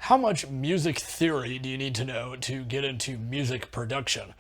how much music theory do you need to know to get into music production?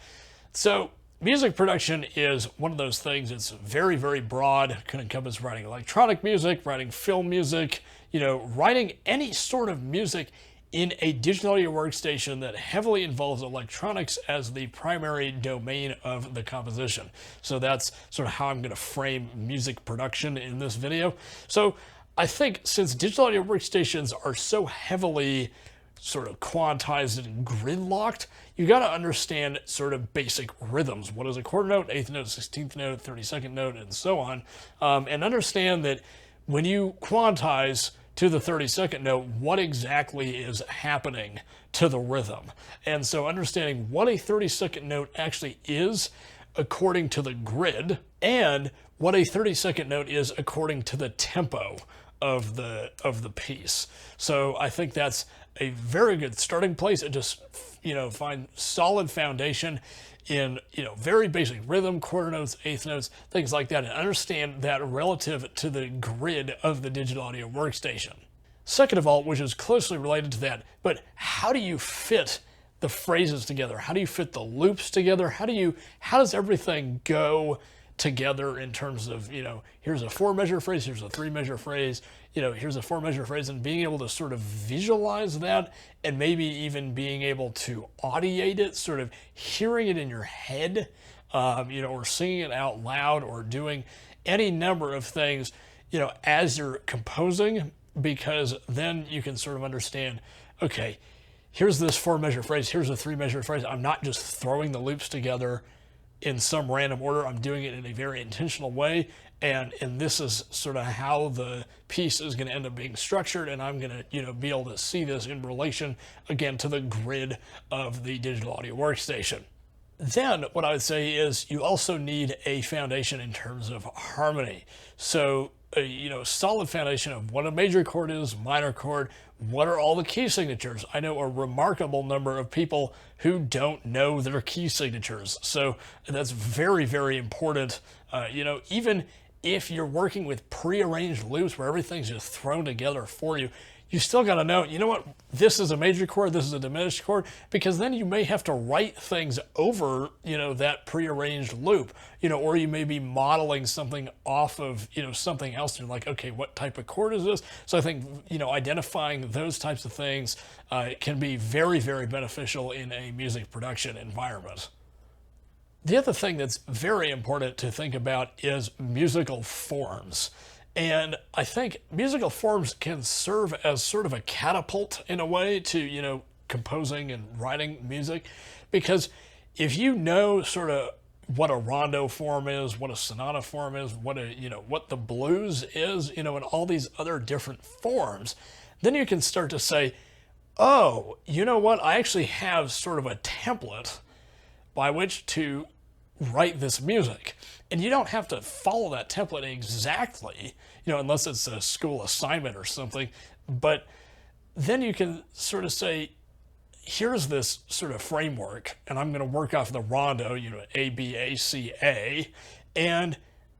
So music production is one of those things that's very, very broad. It can encompass writing electronic music, writing film music, writing any sort of music in a digital audio workstation that heavily involves electronics as the primary domain of the composition. So that's sort of how I'm going to frame music production in this video. So I think since digital audio workstations are so heavily sort of quantized and grid locked, you got to understand sort of basic rhythms. What is a quarter note, eighth note, 16th note, 32nd note, and so on. And understand that when you quantize to the 32nd note, what exactly is happening to the rhythm. And so understanding what a 32nd note actually is according to the grid, and what a 32nd note is according to the tempo of the piece. So I think that's a very good starting place. And just find solid foundation in very basic rhythm, quarter notes, eighth notes, things like that, and understand that relative to the grid of the digital audio workstation. Second of all, which is closely related to that, but how do you fit the phrases together? How do you fit the loops together? How does everything go together in terms of, here's a 4-measure phrase, here's a 3-measure phrase, here's a 4-measure phrase, and being able to sort of visualize that, and maybe even being able to audiate it, sort of hearing it in your head, or singing it out loud, or doing any number of things, as you're composing, because then you can sort of understand, okay, here's this 4-measure phrase, here's a 3-measure phrase. I'm not just throwing the loops together in some random order. I'm doing it in a very intentional way, and this is sort of how the piece is going to end up being structured, and I'm going to be able to see this in relation again to the grid of the digital audio workstation. Then what I would say is you also need a foundation in terms of harmony. So a solid foundation of what a major chord is, minor chord, what are all the key signatures. I know a remarkable number of people who don't know their key signatures. So that's very, very important. Even if you're working with prearranged loops where everything's just thrown together for you, you still got to know, what, this is a major chord, this is a diminished chord, because then you may have to write things over, that prearranged loop, or you may be modeling something off of, something else. And you're like, okay, what type of chord is this? So I think, identifying those types of things can be very, very beneficial in a music production environment. The other thing that's very important to think about is musical forms. And I think musical forms can serve as sort of a catapult in a way to, composing and writing music. Because if you know sort of what a rondo form is, what a sonata form is, what the blues is, and all these other different forms, then you can start to say, oh, you know what? I actually have sort of a template by which to write this music. And you don't have to follow that template exactly, unless it's a school assignment or something. But then you can sort of say, here's this sort of framework, and I'm going to work off the rondo, A, B, A, C, A, and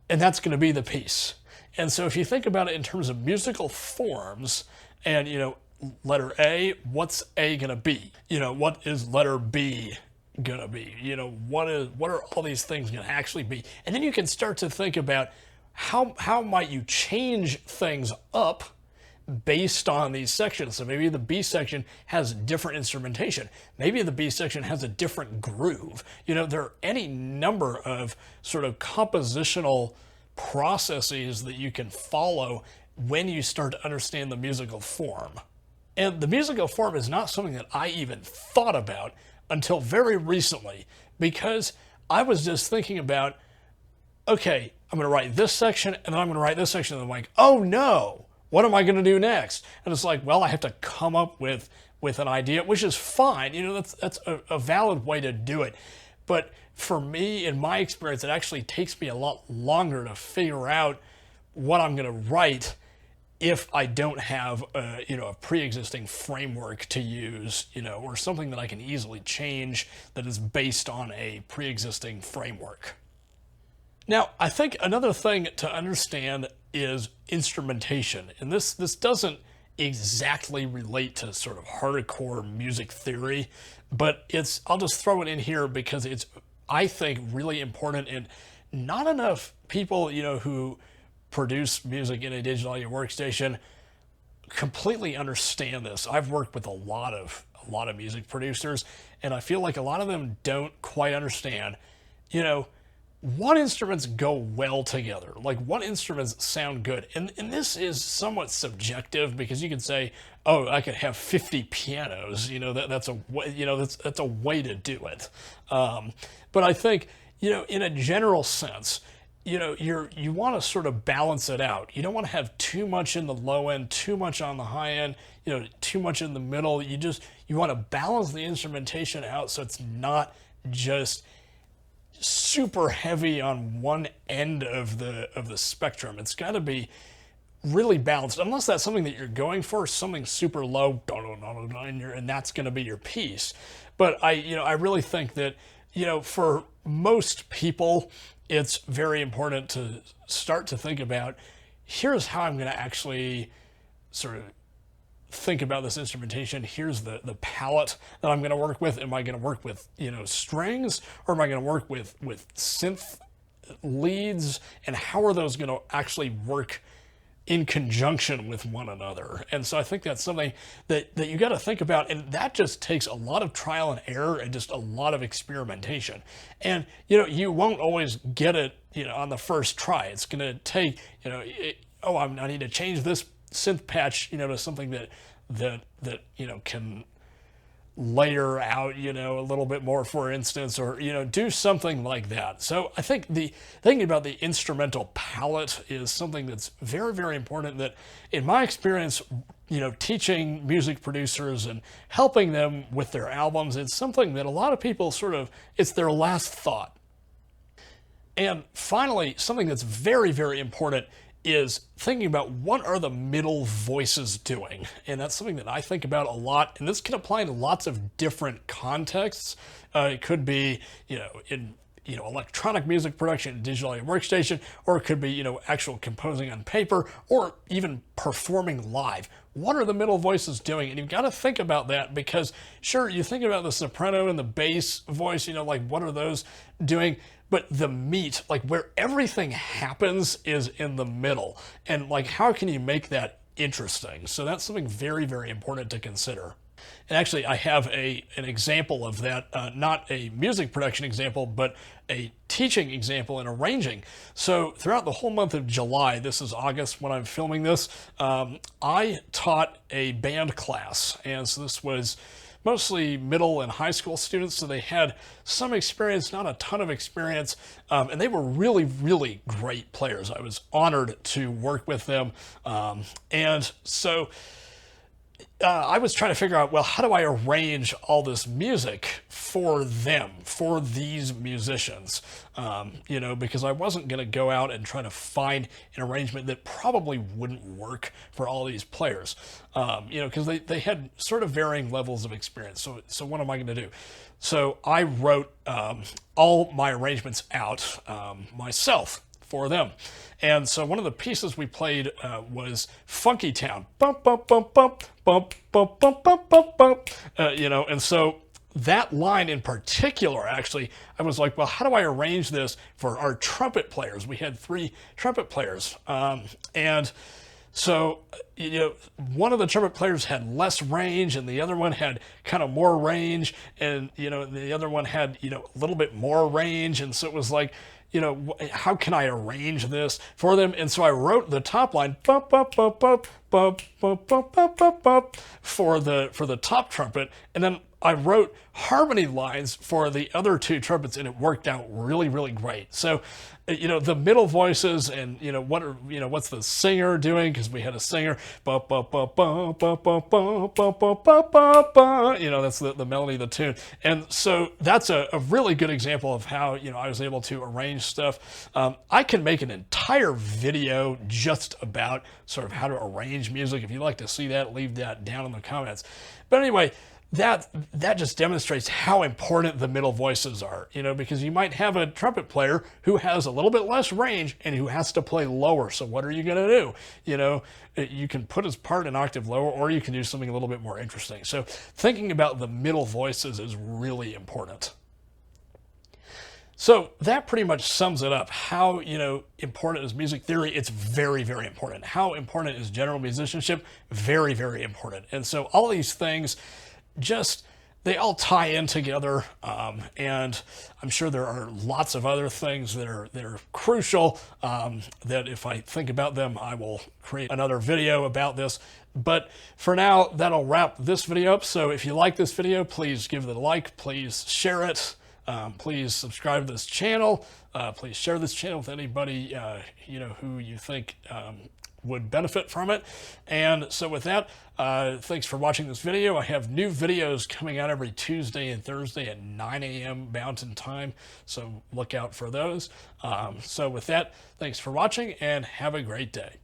that's going to be the piece. And so if you think about it in terms of musical forms, and, letter A, what's A going to be? What is letter B gonna be? What are all these things gonna actually be? And then you can start to think about how might you change things up based on these sections. So maybe the B section has different instrumentation. Maybe the B section has a different groove. There are any number of sort of compositional processes that you can follow when you start to understand the musical form. And the musical form is not something that I even thought about until very recently, because I was just thinking about, okay, I'm going to write this section, and then I'm going to write this section, and I'm like, oh no, what am I going to do next? And it's like, well, I have to come up with an idea, which is fine. That's a valid way to do it. But for me, in my experience, it actually takes me a lot longer to figure out what I'm going to write if I don't have a pre-existing framework to use, or something that I can easily change that is based on a pre-existing framework. Now, I think another thing to understand is instrumentation. And this doesn't exactly relate to sort of hardcore music theory, but I'll just throw it in here because it's, I think, really important, and not enough people, who produce music in a digital audio workstation completely understand this. I've worked with a lot of music producers, and I feel like a lot of them don't quite understand, what instruments go well together, like what instruments sound good. And this is somewhat subjective, because you can say, oh, I could have 50 pianos, that's a way to do it. But I think, in a general sense, you want to sort of balance it out. You don't want to have too much in the low end, too much on the high end, too much in the middle. You want to balance the instrumentation out so it's not just super heavy on one end of the spectrum. It's got to be really balanced, unless that's something that you're going for, something super low, and that's going to be your piece. But I really think that, for most people, it's very important to start to think about, here's how I'm going to actually sort of think about this instrumentation. Here's the palette that I'm going to work with. Am I going to work with, strings, or am I going to work with synth leads? And how are those going to actually work in conjunction with one another? And so I think that's something that you got to think about, and that just takes a lot of trial and error and just a lot of experimentation. And you won't always get it on the first try. It's going to take I need to change this synth patch to something that can layer out a little bit more, for instance, or do something like that. So I think thinking about the instrumental palette is something that's very, very important, that in my experience, teaching music producers and helping them with their albums, it's something that a lot of people it's their last thought. And finally, something that's very, very important is thinking about what are the middle voices doing. And that's something that I think about a lot, and this can apply in lots of different contexts. It could be, in electronic music production, digital audio workstation, or it could be, actual composing on paper, or even performing live. What are the middle voices doing? And you've got to think about that, because sure, you think about the soprano and the bass voice, like what are those doing? But the meat, like where everything happens, is in the middle. And like, how can you make that interesting? So that's something very, very important to consider. And actually, I have an example of that, not a music production example, but a teaching example in arranging. So throughout the whole month of July, this is August when I'm filming this, I taught a band class. And so this was mostly middle and high school students, so they had some experience, not a ton of experience, and they were really, really great players. I was honored to work with them, and so I was trying to figure out, well, how do I arrange all this music for them, for these musicians? Because I wasn't going to go out and try to find an arrangement that probably wouldn't work for all these players, because they had sort of varying levels of experience. So what am I going to do? So I wrote all my arrangements out myself for them. And so one of the pieces we played was Funky Town. Bump, bump, bump, bump, bump, bump, bump, bump, bump, bump. And so that line in particular, actually, I was like, well, how do I arrange this for our trumpet players? We had 3 trumpet players. And so, one of the trumpet players had less range, and the other one had kind of more range, and, the other one had, a little bit more range. And so it was like, how can I arrange this for them? And so I wrote the top line, bump, bump, bump, bump, bump, bump, bump, bump, bump, bump, for the top trumpet, and then I wrote harmony lines for the other 2 trumpets, and it worked out really, really great. So, the middle voices, and what's the singer doing? Because we had a singer, that's the melody of the tune. And so that's a really good example of how I was able to arrange stuff. I can make an entire video just about sort of how to arrange music. If you'd like to see that, leave that down in the comments. But anyway, that just demonstrates how important the middle voices are, because you might have a trumpet player who has a little bit less range and who has to play lower. So what are you going to do? You can put his part an octave lower, or you can do something a little bit more interesting. So thinking about the middle voices is really important. So that pretty much sums it up. How, important is music theory? It's very, very important. How important is general musicianship? Very, very important. And so all these things they all tie in together, and I'm sure there are lots of other things that are crucial, that if I think about them, I will create another video about this. But for now, that'll wrap this video up. So if you like this video, please give it a like, please share it, please subscribe to this channel, please share this channel with anybody who you think would benefit from it. And so with that, thanks for watching this video. I have new videos coming out every Tuesday and Thursday at 9 a.m. Mountain Time, so look out for those. So with that, thanks for watching and have a great day.